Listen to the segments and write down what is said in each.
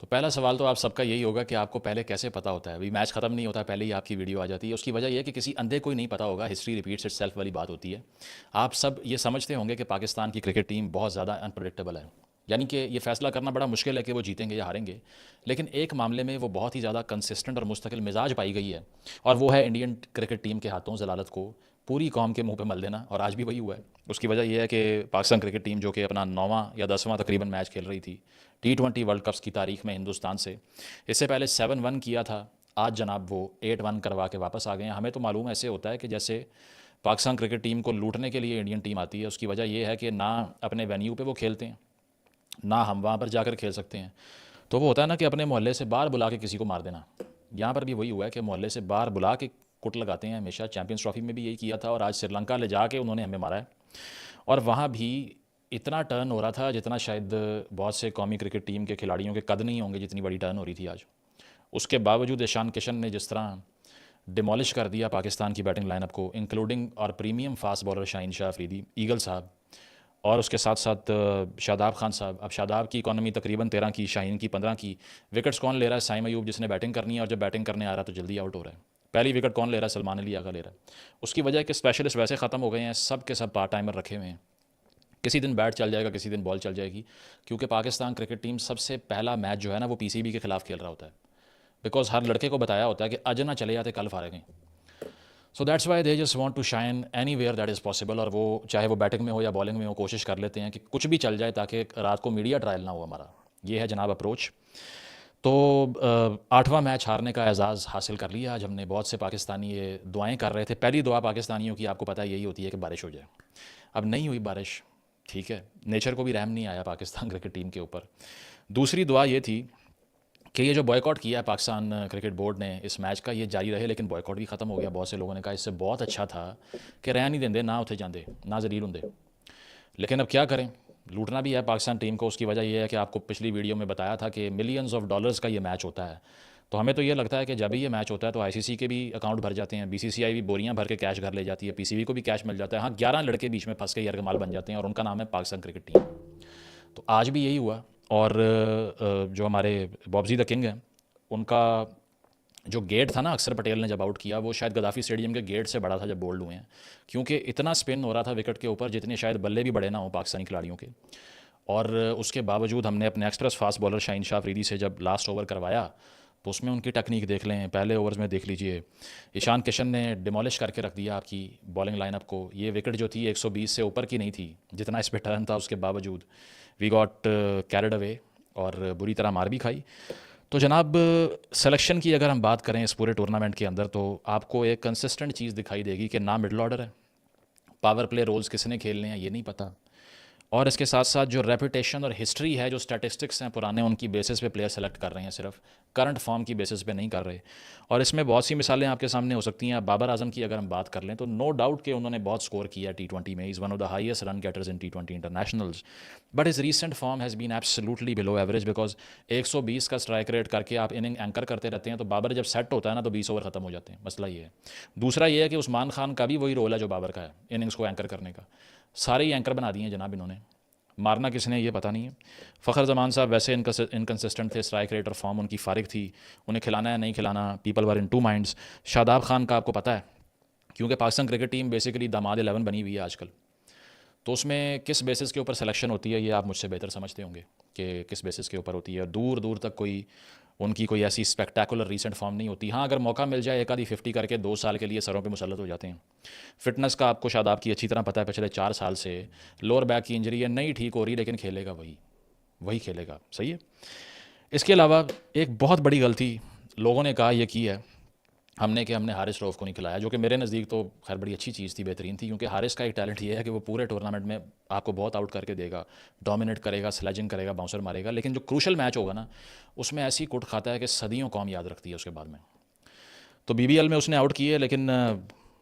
तो पहला सवाल तो आप सबका यही होगा कि आपको पहले कैसे पता होता है? अभी मैच ख़त्म नहीं होता, पहले ही आपकी वीडियो आ जाती है। उसकी वजह यह है कि किसी अंधे को ही नहीं पता होगा, हिस्ट्री रिपीट्स इटसेल्फ वाली बात होती है। आप सब ये समझते होंगे कि पाकिस्तान की क्रिकेट टीम बहुत ज़्यादा अनप्रडिक्टेबल है, यानी कि ये फैसला करना बड़ा मुश्किल है कि वो जीतेंगे या हारेंगे। लेकिन एक मामले में वो बहुत ही ज़्यादा कंसिस्टेंट और मुस्तकिल मिजाज पाई गई है, और वो है इंडियन क्रिकेट टीम के हाथों जलालत को पूरी कौम के मुंह पे मल देना, और आज भी वही हुआ है। उसकी वजह यह है कि पाकिस्तान क्रिकेट टीम, जो कि अपना 9वां या 10वां तकरीबन मैच खेल रही थी T20 वर्ल्ड कप्स की तारीख में हिंदुस्तान से, इससे पहले 7-1 किया था। आज जनाब वो 8-1 करवा के वापस आ गए हैं। हमें तो मालूम ऐसे होता है कि जैसे पाकिस्तान क्रिकेट टीम को लूटने के लिए इंडियन टीम आती है। उसकी वजह यह है कि ना अपने वेन्यू पे वो खेलते हैं, ना हम वहाँ पर जाकर खेल सकते हैं। तो वो होता है ना कि अपने मोहल्ले से बाहर बुला के किसी को मार देना। यहाँ पर भी वही हुआ है कि मोहल्ले से बाहर बुला के कुट लगाते हैं। हमेशा चैंपियंस ट्रॉफी में भी यही किया था, और आज श्रीलंका ले जाके उन्होंने हमें मारा है। और वहाँ भी इतना टर्न हो रहा था जितना शायद बहुत से कौमी क्रिकेट टीम के खिलाड़ियों के कद नहीं होंगे, जितनी बड़ी टर्न हो रही थी आज। उसके बावजूद ईशान किशन ने जिस तरह डिमोलिश कर दिया पाकिस्तान की बैटिंग लाइनअप को, इंक्लूडिंग और premium fast bowler Shaheen Shah Afridi, eagle साहब, और उसके साथ साथ शादाब खान साहब। अब शादाब की इकॉनमी तकरीबन 13 की, शाहीन की 15 की। विकेट्स कौन ले रहा है? साइम अयूब, जिसने बैटिंग करनी है, और जब बैटिंग करने आ रहा है तो जल्दी आउट हो रहा है। पहली विकेट कौन ले रहा है? सलमान अली आगा ले रहा है। उसकी वजह है कि स्पेशलिस्ट वैसे ख़त्म हो गए हैं, सब के सब पार्ट टाइमर रखे हुए हैं। किसी दिन बैट चल जाएगा, किसी दिन बॉल चल जाएगी, क्योंकि पाकिस्तान क्रिकेट टीम सबसे पहला मैच जो है ना वो पीसीबी के खिलाफ खेल रहा होता है। बिकॉज हर लड़के को बताया होता है कि आज ना चले जाते कल हारेंगे। So that's why they just want to shine anywhere that is possible. और वो चाहे वो बैटिंग में हो या बॉलिंग में हो, कोशिश कर लेते हैं कि कुछ भी चल जाए ताकि रात को मीडिया ट्रायल ना हो हमारा। ये है जनाब अप्रोच। तो 8वां मैच हारने का एजाज़ हासिल कर लिया आज हमने। बहुत से पाकिस्तानी ये दुआएं कर रहे थे। पहली दुआ पाकिस्तानियों की आपको पता है यही होती है कि बारिश हो जाए। अब नहीं हुई बारिश, ठीक है, नेचर को भी रहम नहीं आया पाकिस्तान क्रिकेट टीम के ऊपर। दूसरी दुआ ये थी कि ये जो बॉयकॉट किया है पाकिस्तान क्रिकेट बोर्ड ने इस मैच का, ये जारी रहे। लेकिन बॉयकॉट भी ख़त्म हो गया। बहुत से लोगों ने कहा इससे बहुत अच्छा था कि रहन नहीं देंदे, ना उठे जाते, ना जलील होंदे। लेकिन अब क्या करें, लूटना भी है पाकिस्तान टीम को। उसकी वजह यह है कि आपको पिछली वीडियो में बताया था कि मिलियंस ऑफ डॉलर्स का ये मैच होता है। तो हमें तो ये लगता है कि जब भी ये मैच होता है तो आईसीसी के भी अकाउंट भर जाते हैं, बीसीसीआई भी बोरियां भर के कैश घर ले जाती है, पीसीबी को भी कैश मिल जाता है। हाँ, 11 लड़के बीच में फंस के यरगमाल बन जाते हैं, और उनका नाम है पाकिस्तान क्रिकेट टीम। तो आज भी यही हुआ। और जो हमारे बॉब्जी द किंग हैं, उनका जो गेट था ना, अक्षर पटेल ने जब आउट किया, वो शायद गद्दाफी स्टेडियम के गेट से बड़ा था जब बोल्ड हुए हैं, क्योंकि इतना स्पिन हो रहा था विकेट के ऊपर जितने शायद बल्ले भी बड़े ना हो पाकिस्तानी खिलाड़ियों के। और उसके बावजूद हमने अपने express fast bowler Shaheen Shah Afridi से जब लास्ट ओवर करवाया, तो उसमें उनकी टेक्निक देख लें। पहले ओवर्स में देख लीजिए, ईशान किशन ने डिमोलिश करके रख दिया आपकी बॉलिंग लाइनअप को। ये विकेट जो थी 120 से ऊपर की नहीं थी, जितना इस पर टर्न था। उसके बावजूद वी गॉट कैरिड अवे और बुरी तरह मार भी खाई। तो जनाब, सिलेक्शन की अगर हम बात करें इस पूरे टूर्नामेंट के अंदर, तो आपको एक कंसिस्टेंट चीज़ दिखाई देगी कि ना मिडल ऑर्डर है, पावर प्ले रोल्स किसने खेलने हैं ये नहीं पता, और इसके साथ साथ जो रेपुटेशन और हिस्ट्री है, जो स्टैटिस्टिक्स हैं पुराने, उनकी बेसिस पे प्लेयर सेलेक्ट कर रहे हैं, सिर्फ करंट फॉर्म की बेसिस पे नहीं कर रहे। और इसमें बहुत सी मिसालें आपके सामने हो सकती हैं। बाबर आजम की अगर हम बात कर लें तो नो डाउट कि उन्होंने बहुत स्कोर किया T20 में। Is one of the highest run getters in T20 internationals, but is recent form has been absolutely below average. Because 120 का स्ट्राइक रेट करके आप इनिंग एंकर करते रहते हैं, तो बाबर जब सेट होता है ना तो 20 ओवर ख़त्म हो जाते हैं। मसला ये है। दूसरा ये है कि उस्मान खान का भी वही रोल है जो बाबर का है, इनिंग्स को एंकर करने का। सारे ही एंकर बना दिए हैं जनाब इन्होंने, मारना किसने ये पता नहीं है। फ़खर जमान साहब वैसे इनकन्सिस्टेंट थे, स्ट्राइक रेट और फॉर्म उनकी फारिग थी, उन्हें खिलाना है नहीं खिलाना, people were in two minds. Shadab Khan का आपको पता है, क्योंकि पाकिस्तान क्रिकेट टीम बेसिकली दामाद 11 बनी हुई है आजकल, तो उसमें किस बेसिस के ऊपर सिलेक्शन होती है ये आप मुझसे बेहतर समझते होंगे कि किस बेसिस के ऊपर होती है। दूर दूर तक कोई उनकी कोई ऐसी स्पेक्टेकुलर रीसेंट फॉर्म नहीं होती। हाँ, अगर मौका मिल जाए एक आधी 50 करके 2 साल के लिए सरों पे मुसल्लत हो जाते हैं। फिटनेस का आपको शादाब की अच्छी तरह पता है, पिछले 4 साल से लोअर बैक की इंजरी है, नहीं ठीक हो रही, लेकिन खेलेगा वही, वही खेलेगा। सही है। इसके अलावा एक बहुत बड़ी गलती लोगों ने कहा, यह की है हमने, कि हमने हारिस रऊफ़ को नहीं खिलाया, जो कि मेरे नज़दीक तो खैर बड़ी अच्छी चीज़ थी, बेहतरीन थी। क्योंकि हारिस का एक टैलेंट ये है कि वो पूरे टूर्नामेंट में आपको बहुत आउट करके देगा, डोमिनेट करेगा, स्लेजिंग करेगा, बाउंसर मारेगा। लेकिन जो क्रूशल मैच होगा ना, उसमें ऐसी कुट खाता है कि सदियों कौम याद रखती है उसके बाद में। तो BBL में उसने आउट किए, लेकिन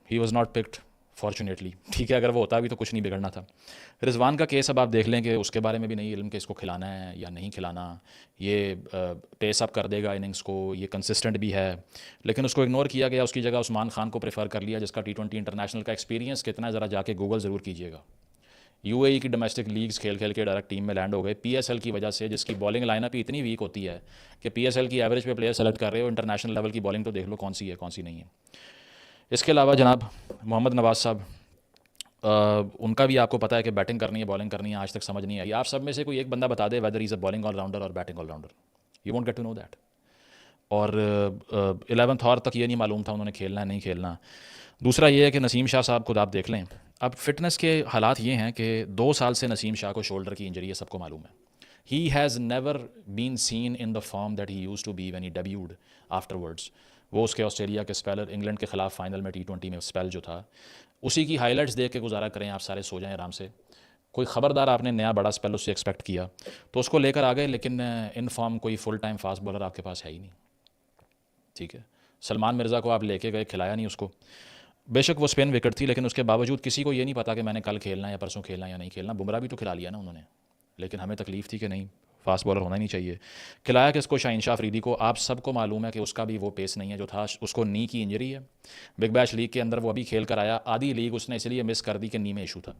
he was not picked fortunately. ठीक है, अगर वो होता भी तो कुछ नहीं बिगड़ना था। रिजवान का केस अब आप देख लें कि उसके बारे में भी नहीं इल्म कि इसको खिलाना है या नहीं खिलाना। ये पेस अप कर देगा इनिंग्स को, ये कंसिस्टेंट भी है, लेकिन उसको इग्नोर किया गया। उसकी जगह उस्मान खान को प्रेफर कर लिया, जिसका T20 इंटरनेशनल का एक्सपीरियंस कितना है ज़रा जाके गूगल ज़रूर कीजिएगा। यूएई की डोमेस्टिक लीग्स खेल खेल के डायरेक्ट टीम में लैंड हो गए पीएसएल की वजह से, जिसकी बॉलिंग लाइनअप ही इतनी वीक होती है कि पीएसएल की एवरेज पे प्लेयर सेलेक्ट कर रहे हो, इंटरनेशनल लेवल की बॉलिंग तो देख लो कौन सी है कौन सी नहीं है। इसके अलावा जनाब मोहम्मद नवाज साहब, उनका भी आपको पता है कि बैटिंग करनी है बॉलिंग करनी है, आज तक समझ नहीं आई। आप सब में से कोई एक बंदा बता दे whether is a bowling allrounder और batting allrounder, you won't get to know that. और 11th आवर तक ये नहीं मालूम था उन्होंने खेलना है नहीं खेलना। दूसरा ये है कि नसीम शाह साहब खुद आप देख लें, अब फिटनेस के हालात ये हैं कि 2 साल से नसीम शाह को शोल्डर की इंजरी है, सबको मालूम है। He has never been seen in the form that he use to be when he debuted afterwards. वो उसके ऑस्ट्रेलिया के स्पेलर इंग्लैंड के ख़िलाफ़ फाइनल में T20 में स्पेल जो था, उसी की हाइलाइट्स देख के गुजारा करें, आप सारे सो जाएं आराम से। कोई ख़बरदार आपने नया बड़ा स्पेल उससे एक्सपेक्ट किया तो उसको लेकर आ गए, लेकिन इन फॉर्म कोई फुल टाइम फास्ट बॉलर आपके पास है ही नहीं, ठीक है। सलमान मिर्ज़ा को आप लेके गए, खिलाया नहीं उसको। बेशक वो स्पिन विकेट थी, लेकिन उसके बावजूद किसी को ये नहीं पता कि मैंने कल खेलना है या परसों खेलना है या नहीं खेलना। बुमराह भी तो खिला लिया ना उन्होंने, लेकिन हमें तकलीफ़ थी कि नहीं फास्ट बॉलर होना ही नहीं चाहिए। खिलाया कि इसको शाहीन शाह अफरीदी को, आप सबको मालूम है कि उसका भी वो पेस नहीं है जो था, उसको नी की इंजरी है। बिग बैश लीग के अंदर वो अभी खेल कर आया, आधी लीग उसने इसलिए मिस कर दी कि नी में इशू था।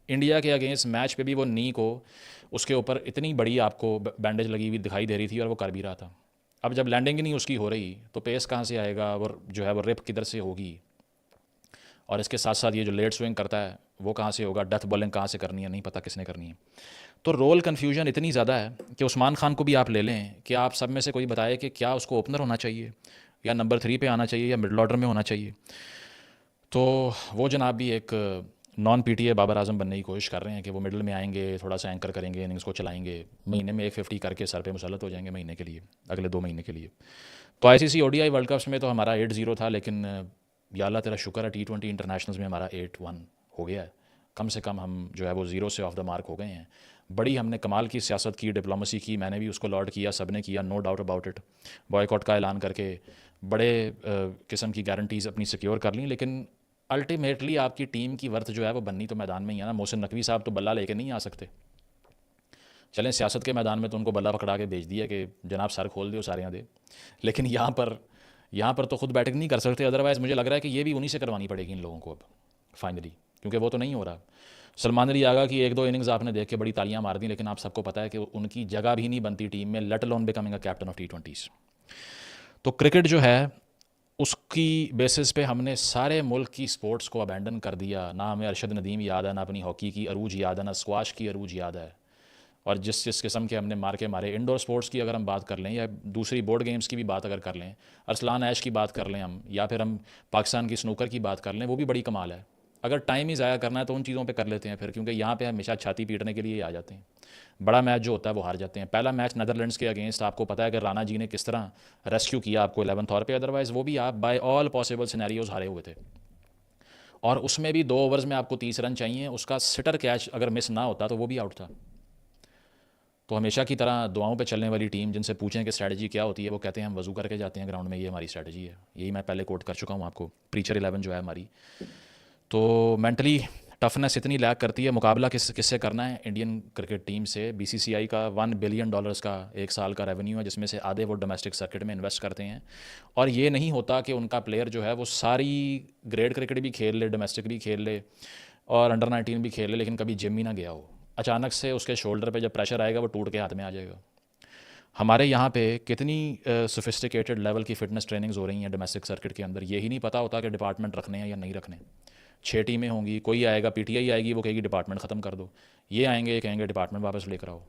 इंडिया के अगेंस्ट मैच पे भी वो नी को, उसके ऊपर इतनी बड़ी आपको बैंडेज लगी हुई दिखाई दे रही थी और वो कर भी रहा था। अब जब लैंडिंग ही नहीं उसकी हो रही तो पेस कहाँ से आएगा, और जो है वो रिप किधर से होगी, और इसके साथ साथ ये जो लेट स्विंग करता है वो कहाँ से होगा, डेथ बॉलिंग कहाँ से करनी है नहीं पता किसने करनी है। तो रोल कन्फ्यूजन इतनी ज़्यादा है कि उस्मान खान को भी आप ले लें कि आप सब में से कोई बताए कि क्या उसको ओपनर होना चाहिए या नंबर 3 पे आना चाहिए या मिडल ऑर्डर में होना चाहिए। तो वो जनाब भी एक नॉन पीटीए बाबर आजम बनने की कोशिश कर रहे हैं कि वो मिडल में आएंगे, थोड़ा सा एंकर करेंगे, इनिंग्स को चलाएंगे, महीने में 150 करके सर पे मुसल्लत हो जाएंगे महीने के लिए, अगले 2 महीने के लिए। तो आईसीसी ओडीआई वर्ल्ड कप्स में तो हमारा 8-0 था, लेकिन या अल्लाह तेरा शुक्र है T20 इंटरनेशनल्स में हमारा 8-1 हो गया है। कम से कम हम जो है वो ज़ीरो से ऑफ द मार्क हो गए हैं। बड़ी हमने कमाल की सियासत की, डिप्लोमेसी की, मैंने भी उसको लॉर्ड किया, सब ने किया, no doubt about it. Boycott का ऐलान करके बड़े किस्म की गारंटीज़ अपनी सिक्योर कर ली, लेकिन अल्टीमेटली आपकी टीम की वर्थ जो है वो बननी तो मैदान में ही है ना। मोहसिन नकवी साहब तो बल्ला लेके नहीं आ सकते। चलें सियासत के मैदान में तो उनको बल्ला पकड़ा के भेज दिया कि जनाब सर खोल दो सारे यहाँ दे, लेकिन यहाँ पर तो खुद बैटिंग नहीं कर सकते। अदरवाइज़ मुझे लग रहा है कि ये भी उन्हीं से करवानी पड़ेगी इन लोगों को अब फाइनली, क्योंकि वो तो नहीं हो रहा। सलमान अली आगा की 1-2 इनिंग्स आपने देख के बड़ी तालियां मार दी, लेकिन आप सबको पता है कि उनकी जगह भी नहीं बनती टीम में, let alone becoming a captain of T20s। तो क्रिकेट जो है उसकी बेसिस पे हमने सारे मुल्क की स्पोर्ट्स को अबैंडन कर दिया। ना हमें अरशद नदीम याद है, ना अपनी हॉकी की अरूज याद है, ना स्क्वाश की अरूज याद है। और जिस जिस किस्म के हमने मार के मारे, इंडोर स्पोर्ट्स की अगर हम बात कर लें या दूसरी बोर्ड गेम्स की भी बात अगर कर लें, अरसलान ऐश की बात कर लें हम, या फिर हम पाकिस्तान की स्नूकर की बात कर लें, वो भी बड़ी कमाल है। अगर टाइम ही ज़ाया करना है तो उन चीज़ों पे कर लेते हैं फिर, क्योंकि यहाँ पे हमेशा छाती पीटने के लिए ही आ जाते हैं। बड़ा मैच जो होता है वो हार जाते हैं। पहला मैच नीदरलैंड्स के अगेंस्ट आपको पता है कि राणा जी ने किस तरह रेस्क्यू किया आपको 11th आवर पे, अदरवाइज़ वो भी आप बाय ऑल पॉसिबल सिनेरियोज हारे हुए थे। और उसमें भी 2 ओवर्स में आपको 30 रन चाहिए, उसका सिटर कैच अगर मिस ना होता तो वो भी आउट था। तो हमेशा की तरह दुआओं पे चलने वाली टीम, जिनसे पूछें कि स्ट्रैटेजी क्या होती है, वो कहते हैं हम वज़ू करके जाते हैं ग्राउंड में, ये हमारी स्ट्रैटेजी है। यही मैं पहले कोट कर चुका हूँ आपको, प्रीचर 11 जो है हमारी। तो मेंटली टफनेस इतनी लैक करती है। मुकाबला किससे करना है? इंडियन क्रिकेट टीम से। बीसीसीआई का $1 बिलियन का 1 साल का रेवेन्यू है, जिसमें से आधे वो डोमेस्टिक सर्किट में इन्वेस्ट करते हैं। और ये नहीं होता कि उनका प्लेयर जो है वो सारी ग्रेड क्रिकेट भी खेल ले, डोमेस्टिक भी खेल ले और अंडर 19 भी खेल ले, लेकिन कभी जिम ही ना गया हो। अचानक से उसके शोल्डर पे जब प्रेशर आएगा वो टूट के हाथ में आ जाएगा। हमारे यहाँ पे कितनी सोफिस्टिकेटेड लेवल की फ़िटनेस ट्रेनिंग्स हो रही हैं डोमेस्टिक सर्किट के अंदर, यही नहीं पता होता कि डिपार्टमेंट रखने हैं या नहीं रखने। 6 टीमें होंगी, कोई आएगा, पीटीआई आएगी, वो कहेगी डिपार्टमेंट ख़त्म कर दो। ये आएंगे, ये कहेंगे डिपार्टमेंट वापस लेकर आओ।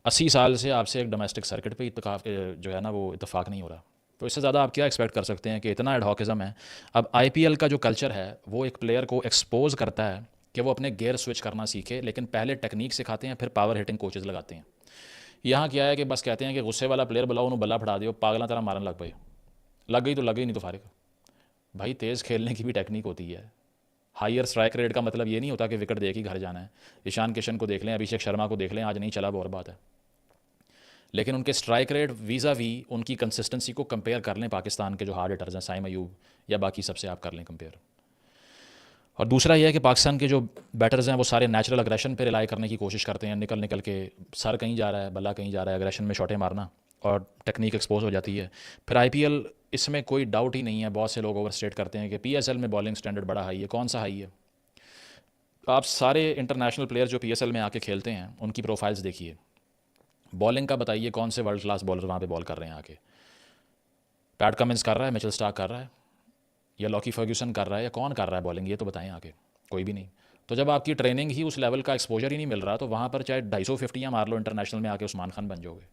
80 साल से आपसे एक डोमेस्टिक सर्किट पे इत्तेफाक जो है ना वो इत्तेफाक नहीं हो रहा। तो इससे ज़्यादा आप क्या एक्सपेक्ट कर सकते हैं कि इतना एडहॉकिज़म है। अब आईपीएल का जो कल्चर है वो एक प्लेयर को एक्सपोज करता है कि वो अपने गेयर स्विच करना सीखे, लेकिन पहले टेक्निक सिखाते हैं, फिर पावर हिटिंग कोचेज़ लगाते हैं। यहाँ क्या है कि बस कहते हैं कि गुस्से वाला प्लेयर बुलाओ, उन्होंने बल्ला फड़ा दियो, पागला तरह मारन लग पाए, लग गई तो लग गई, नहीं तो फारिग। भाई तेज़ खेलने की भी टेक्निक होती है। हायर स्ट्राइक रेट का मतलब ये नहीं होता कि विकेट देख ही घर जाना है। ईशान किशन को देख लें, अभिषेक शर्मा को देख लें, आज नहीं चला वो और बात है, लेकिन उनके स्ट्राइक रेट वीज़ा वी उनकी कंसिस्टेंसी को कंपेयर कर लें पाकिस्तान के जो हार्ड हिटर्स हैं, साइम अयूब या बाकी सबसे आप कर लें कंपेयर। और दूसरा यह है कि पाकिस्तान के जो बैटर्स हैं वो सारे नेचुरल अग्रेशन पे रिलाई करने की कोशिश करते हैं, निकल निकल के सर कहीं जा रहा है, बल्ला कहीं जा रहा है, अग्रेशन में शॉटें मारना, और टेक्निक एक्सपोज हो जाती है। फिर आईपीएल, इसमें कोई डाउट ही नहीं है, बहुत से लोग ओवर स्टेट करते हैं कि पीएसएल में बॉलिंग स्टैंडर्ड बड़ा हाई है। कौन सा हाई है? आप सारे इंटरनेशनल प्लेयर जो पीएसएल में आके खेलते हैं उनकी प्रोफाइल्स देखिए। बॉलिंग का बताइए कौन से वर्ल्ड क्लास बॉलर वहाँ पे बॉल कर रहे हैं आके। पैट कमिंस कर रहा है, मिचेल स्टार्क कर रहा है, या लॉकी फर्ग्यूसन कर रहा है, या कौन कर रहा है बॉलिंग, ये तो बताएं आके। कोई भी नहीं। तो जब आपकी ट्रेनिंग ही उस लेवल का एक्सपोजर ही नहीं मिल रहा, तो वहाँ पर चाहे 250 मार लो इंटरनेशनल में आके, उस्मान खान बन जाओगे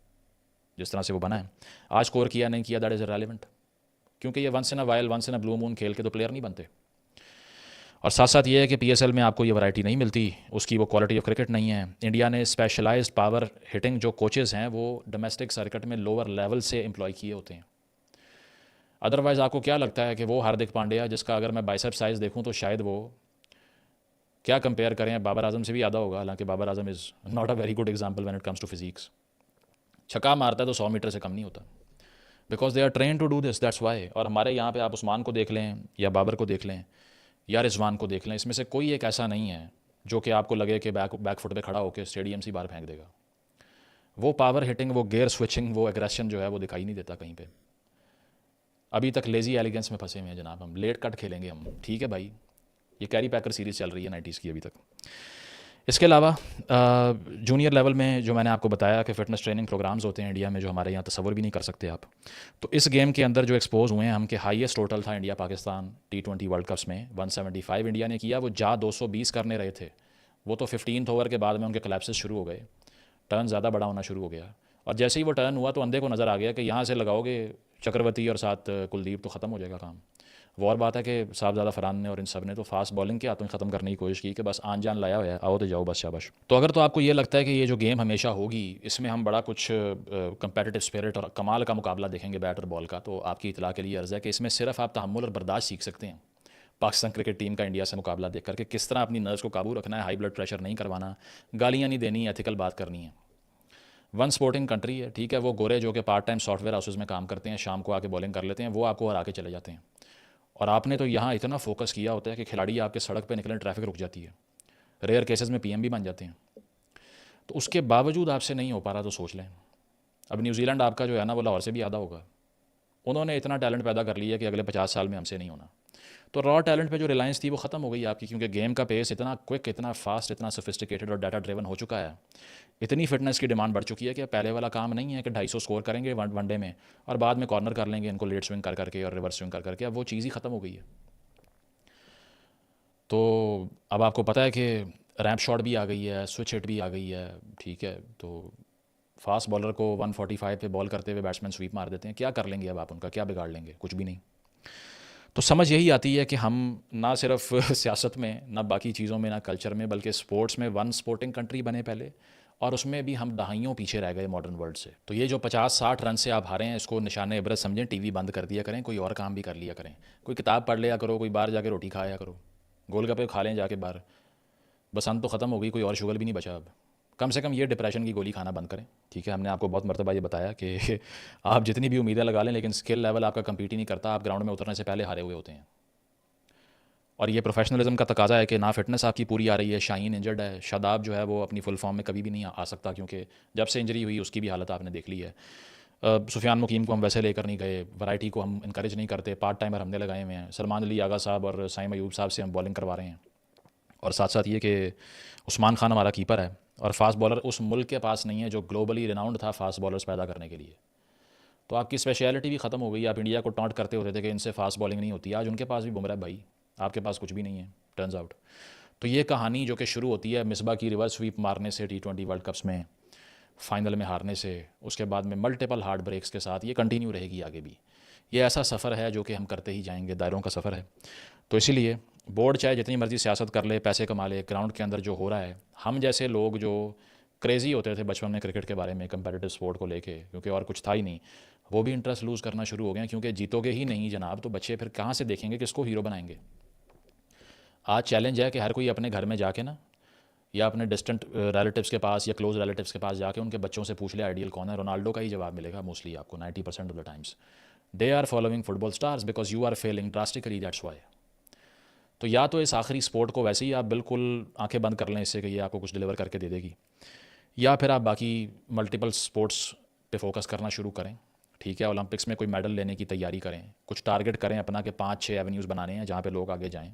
जिस तरह से वो बना है। आज स्कोर किया नहीं किया, दैट इज़ इररेलेवेंट, क्योंकि ये once in a while, once in a blue moon खेल के तो प्लेयर नहीं बनते। और साथ साथ ये है कि पीएसएल में आपको ये वैरायटी नहीं मिलती, उसकी वो क्वालिटी ऑफ क्रिकेट नहीं है। इंडिया ने स्पेशलाइज्ड पावर हिटिंग जो कोचेज़ हैं वो डोमेस्टिक सर्किट में लोअर लेवल से एम्प्लॉय किए होते हैं। अदरवाइज़ आपको क्या लगता है कि वो हार्दिक पांड्या, जिसका अगर मैं बाइसेप साइज़ देखूं तो शायद वो, क्या कंपेयर करें, बाबर आजम से भी ज़्यादा होगा, हालांकि Babar Azam is not a very good example when it comes to physics. छक्का मारता है तो 100 मीटर से कम नहीं होता, because they are train to do this, that's why. और हमारे यहाँ पे आप उस्मान को देख लें, या बाबर को देख लें, या रिजवान को देख लें, इसमें से कोई एक ऐसा नहीं है जो कि आपको लगे कि बैक फुट पे खड़ा होकर स्टेडियम से बाहर फेंक देगा। वो पावर हिटिंग, वो गेयर स्विचिंग, वो एग्रेशन जो है वो दिखाई नहीं देता कहीं पे। अभी तक लेजी एलिगेंस में फंसे हुए हैं जनाब। हम लेट कट खेलेंगे हम, ठीक है भाई, ये कैरी पैकर सीरीज़ चल रही है 90s की अभी तक। इसके अलावा जूनियर लेवल में जो मैंने आपको बताया कि फ़िटनेस ट्रेनिंग प्रोग्राम्स होते हैं इंडिया में, जो हमारे यहाँ तसव्वुर भी नहीं कर सकते आप। तो इस गेम के अंदर जो एक्सपोज हुए हैं हम, कि हाईएस्ट टोटल था India Pakistan T20 world cups में 175 इंडिया ने किया। वो 220 करने रहे थे, वो तो 15th ओवर के बाद में उनके क्लैप्सेस शुरू हो गए, टर्न ज़्यादा बड़ा होना शुरू हो गया। और जैसे ही वो टर्न हुआ तो अंधे को नज़र आ गया कि यहाँ से लगाओगे चक्रवर्ती और साथ कुलदीप तो ख़त्म हो जाएगा काम। वो और बात है कि साहबजादा फरहान ने और इन सब ने तो फास्ट बॉलिंग के हाथों ख़त्म करने की कोशिश की कि बस आन जान लाया हुआ है, आओ तो जाओ बस शाबाश। तो अगर तो आपको ये लगता है कि ये जो गेम हमेशा होगी, इसमें हम बड़ा कुछ कंपेटिटिव स्पिरिट और कमाल का मुकाबला देखेंगे बैट और बॉल का, तो आपकी इतला के लिए अर्ज़ है कि इसमें सिर्फ आप तहम्मुल और बर्दाश्त सीख सकते हैं। पाकिस्तान क्रिकेट टीम का इंडिया से मुकाबला देख करके किस तरह अपनी नर्व्स को काबू रखना है, हाई ब्लड प्रेशर नहीं करवाना, गालियाँ नहीं देनी, एथिकल बात करनी है। वन स्पोर्टिंग कंट्री है, ठीक है। वो गोरे जो कि पार्ट टाइम सॉफ्टवेयर हाउसेज में काम करते हैं, शाम को आके बॉलिंग कर लेते हैं, वो आपको हरा के चले जाते हैं। और आपने तो यहाँ इतना फोकस किया होता है कि खिलाड़ी आपके सड़क पे निकले, ट्रैफिक रुक जाती है, रेयर केसेस में पीएम भी बन जाते हैं। तो उसके बावजूद आपसे नहीं हो पा रहा, तो सोच लें। अब न्यूजीलैंड आपका जो है ना, वो लाहौर से भी आधा होगा। उन्होंने इतना टैलेंट पैदा कर लिया कि अगले 50 साल में हमसे नहीं होना। तो रॉ टैलेंट पे जो रिलायंस थी वो ख़त्म हो गई आपकी, क्योंकि गेम का पेस इतना क्विक, इतना फास्ट, इतना सोफिस्टिकेटेड और डाटा ड्रिवन हो चुका है। इतनी फिटनेस की डिमांड बढ़ चुकी है कि पहले वाला काम नहीं है कि 250 स्कोर करेंगे वनडे में और बाद में कॉर्नर कर लेंगे इनको लेट स्विंग कर करके और रिवर्स स्विंग कर करके। अब वो चीज़ ही ख़त्म हो गई है। तो अब आपको पता है कि रैम्प शॉट भी आ गई है, स्विच हिट भी आ गई है, ठीक है। तो फास्ट बॉलर को 145 पे बॉल करते हुए बैट्समैन स्वीप मार देते हैं, क्या कर लेंगे अब आप उनका, क्या बिगाड़ लेंगे, कुछ भी नहीं। तो समझ यही आती है कि हम ना सिर्फ सियासत में, ना बाकी चीज़ों में, ना कल्चर में, बल्कि स्पोर्ट्स में वन स्पोर्टिंग कंट्री बने पहले, और उसमें भी हम दहाइयों पीछे रह गए मॉडर्न वर्ल्ड से। तो ये जो 50-60 रन से आप हारे हैं, इसको निशान इबरत समझें, टीवी बंद कर दिया करें, कोई और काम भी कर लिया करें, कोई किताब पढ़ लिया करो, कोई बाहर जाके रोटी खाया करो, गोलगप्पे खा लें जाके बाहर। बसंत तो ख़त्म हो गई, कोई और शुगर भी नहीं बचा अब। कम से कम ये डिप्रेशन की गोली खाना बंद करें, ठीक है। हमने आपको बहुत मरतबा ये बताया कि आप जितनी भी उम्मीदें लगा लें, लेकिन स्किल लेवल आपका कम्पीट ही नहीं करता, आप ग्राउंड में उतरने से पहले हारे हुए होते हैं। और ये प्रोफेशनलिज्म का तकाजा है कि ना फिटनेस आपकी पूरी आ रही है। शाहीन इंजर्ड है, शादाब जो है वो अपनी फुल फॉर्म में कभी भी नहीं आ सकता, क्योंकि जब से इंजरी हुई उसकी भी हालत आपने देख ली है। सुफियान मुकीम को हम वैसे लेकर नहीं गए, वैरायटी को हम इंकरेज नहीं करते, पार्ट टाइमर हमने लगाए हुए हैं। सलमान अली आगा साहब और साइम अयूब साहब से हम बॉलिंग करवा रहे हैं। और साथ साथ ये कि उस्मान खान हमारा कीपर है, और फास्ट बॉलर उस मुल्क के पास नहीं है जो ग्लोबली रिनाउंड था फास्ट बॉलर्स पैदा करने के लिए। तो आपकी स्पेशलिटी भी ख़त्म हो गई। आप इंडिया को टॉन्ट करते होते थे कि इनसे फास्ट बॉलिंग नहीं होती, आज उनके पास भी बुमराह भाई, आपके पास कुछ भी नहीं है टर्न्स आउट। तो ये कहानी जो कि शुरू होती है मिसबा की रिवर्स स्वीप मारने से T20 वर्ल्ड कप्स में, फाइनल में हारने से, उसके बाद में मल्टीपल हार्ट ब्रेक्स के साथ, ये कंटिन्यू रहेगी आगे भी। ये ऐसा सफ़र है जो कि हम करते ही जाएंगे, दायरों का सफ़र है। तो इसीलिए बोर्ड चाहे जितनी मर्ज़ी सियासत कर ले, पैसे कमा ले, ग्राउंड के अंदर जो हो रहा है, हम जैसे लोग जो क्रेज़ी होते थे बचपन में क्रिकेट के बारे में, कंपेटिटिव स्पोर्ट को लेके, क्योंकि और कुछ था ही नहीं, वो भी इंटरेस्ट लूज़ करना शुरू हो गए हैं। क्योंकि जीतोगे ही नहीं जनाब, तो बच्चे फिर कहाँ से देखेंगे, किसको हीरो बनाएंगे। आज चैलेंज है कि हर कोई अपने घर में जाके ना, या अपने डिस्टेंट रिलेटिव्स के पास या क्लोज रिलेटिव्स के पास जाके उनके बच्चों से पूछ ले आइडियल कौन है। रोनाल्डो का ही जवाब मिलेगा मोस्टली आपको 90% of the times. They are following football stars because you are failing drastically, that's why. तो या तो इस आखिरी स्पोर्ट को वैसे ही आप बिल्कुल आंखें बंद कर लें इससे कि ये आपको कुछ डिलीवर करके दे देगी, या फिर आप बाकी मल्टीपल स्पोर्ट्स पे फोकस करना शुरू करें, ठीक है। ओलंपिक्स में कोई मेडल लेने की तैयारी करें, कुछ टारगेट करें अपना कि 5-6 एवेन्यूज़ बनाने हैं जहाँ पे लोग आगे जाएं।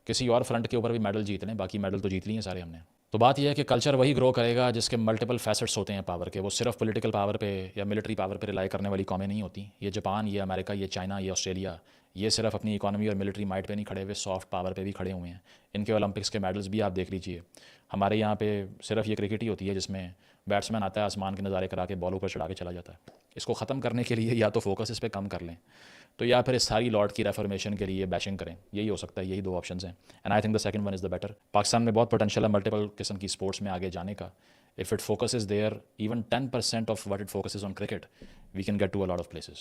किसी और फ्रंट के ऊपर भी मेडल जीत लें, बाकी मेडल तो जीत लिए हैं सारे हमने। तो बात यह है कि कल्चर वही ग्रो करेगा जिसके मल्टीपल फैसेट्स होते हैं पावर के। वो सिर्फ पॉलिटिकल पावर पे या मिलिट्री पावर पे रिलाई करने वाली कौमें नहीं होती। ये जापान, ये अमेरिका, ये चाइना, ये ऑस्ट्रेलिया, ये सिर्फ अपनी इकोनॉमी और मिलिट्री माइट पे नहीं खड़े हुए, सॉफ्ट पावर पे भी खड़े हुए हैं। इनके ओलंपिक्स के मेडल्स भी आप देख लीजिए। हमारे यहाँ पे सिर्फ ये क्रिकेट ही होती है जिसमें बैट्समैन आता है, आसमान के नज़ारे करा के बॉल ऊपर चढ़ा के चला जाता है। इसको ख़त्म करने के लिए या तो फोकस इस पर कम कर लें, तो या फिर इस सारी लॉर्ड की रेफॉर्मेशन के लिए बैशिंग करें। यही हो सकता है, यही दो ऑप्शन हैं। And I think the second one is the better. Pakistan में बहुत पोटेंशियल है मल्टीपल किस्म की स्पोर्ट्स में आगे जाने का। If it focus is there even 10% of what it focus on cricket, we can get to a lot of places.